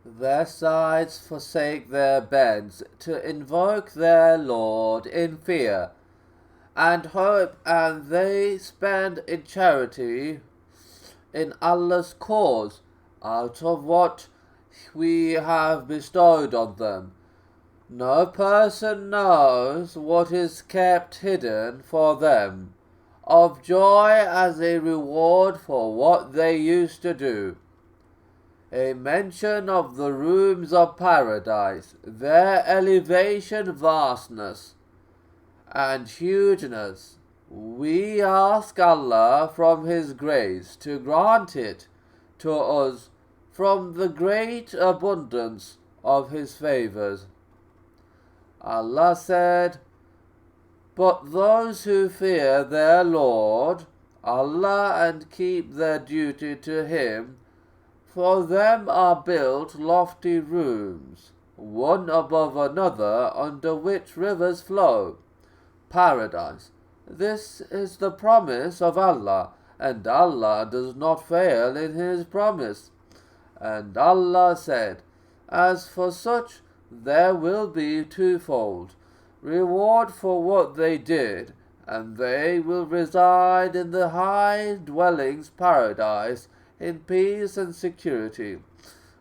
Their sides forsake their beds to invoke their Lord in fear and hope, and they spend in charity in Allah's cause out of what we have bestowed on them. No person knows what is kept hidden for them of joy as a reward for what they used to do. A mention of the rooms of paradise, their elevation, vastness, and hugeness. We ask Allah from His grace to grant it to us from the great abundance of His favors. Allah said, "But those who fear their Lord, Allah, and keep their duty to Him, for them are built lofty rooms, one above another, under which rivers flow. Paradise. This is the promise of Allah, and Allah does not fail in His promise." And Allah said, "As for such, there will be twofold reward for what they did, and they will reside in the high dwellings paradise in peace and security."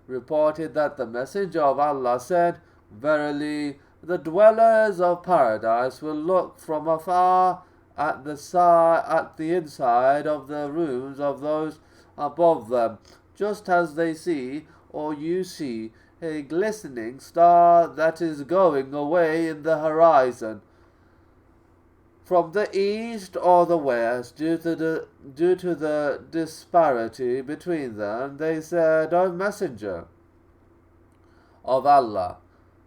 Reported that the Messenger of Allah said, "Verily, the dwellers of paradise will look from afar at the inside of the rooms of those above them, just as they see, or you see, a glistening star that is going away in the horizon from the east or the west. Due to the disparity between them, they said, O Messenger of Allah,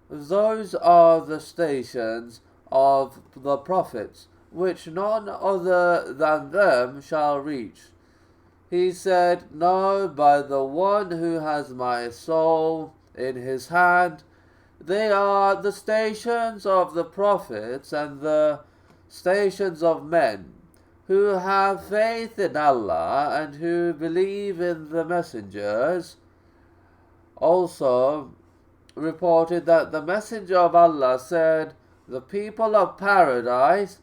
those are the stations of the prophets, which none other than them shall reach." He said, "No, by the one who has my soul in his hand, they are the stations of the prophets and the stations of men who have faith in Allah and who believe in the messengers." Also reported that the Messenger of Allah said, "The people of paradise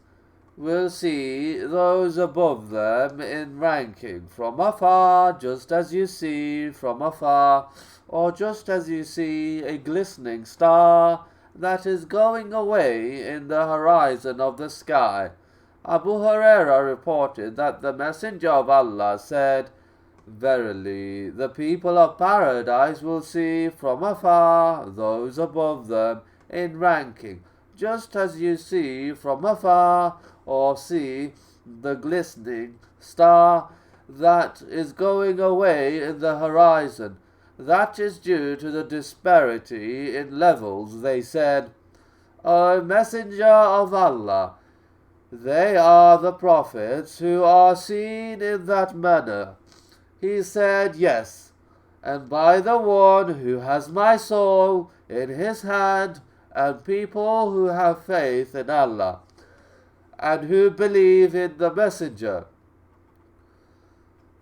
will see those above them in ranking from afar, just as you see from afar, or just as you see a glistening star that is going away in the horizon of the sky." Abu Huraira reported that the Messenger of Allah said, "Verily, the people of paradise will see from afar those above them in ranking, just as you see from afar, or see the glistening star that is going away in the horizon. That is due to the disparity in levels." They said, "O Messenger of Allah, they are the prophets who are seen in that manner." He said, "Yes, and by the one who has my soul in his hand, and people who have faith in Allah, and who believe in the Messenger,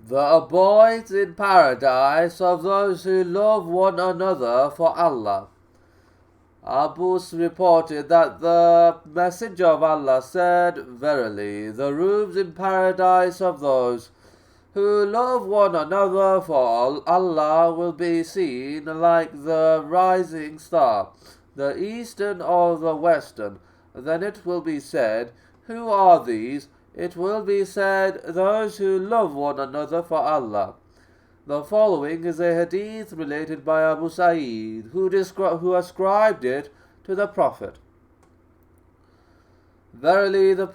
the abodes in paradise of those who love one another for Allah." Abbas reported that the Messenger of Allah said, "Verily, the rooms in paradise of those who love one another for Allah will be seen like the rising star, the eastern or the western." Then it will be said, "Who are these?" It will be said, "Those who love one another for Allah." The following is a hadith related by Abu Sa'id, who ascribed it to the Prophet. Verily the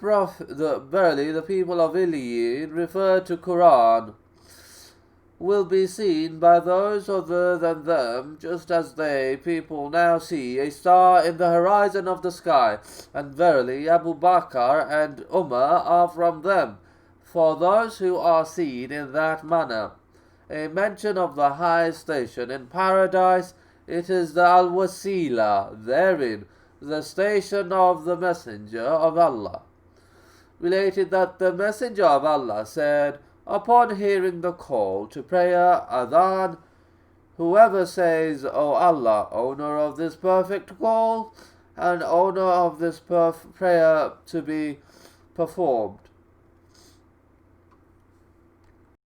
people of Iliyin, referred to Quran, will be seen by those other than them, just as they, people, now see a star in the horizon of the sky. And verily Abu Bakr and Umar are from them, for those who are seen in that manner. A mention of the high station in paradise, it is the Al-Wasila, therein the station of the Messenger of Allah. Related that the Messenger of Allah said, upon hearing the call to prayer, adhan, Whoever says, O Allah, owner of this perfect call, and owner of this prayer to be performed,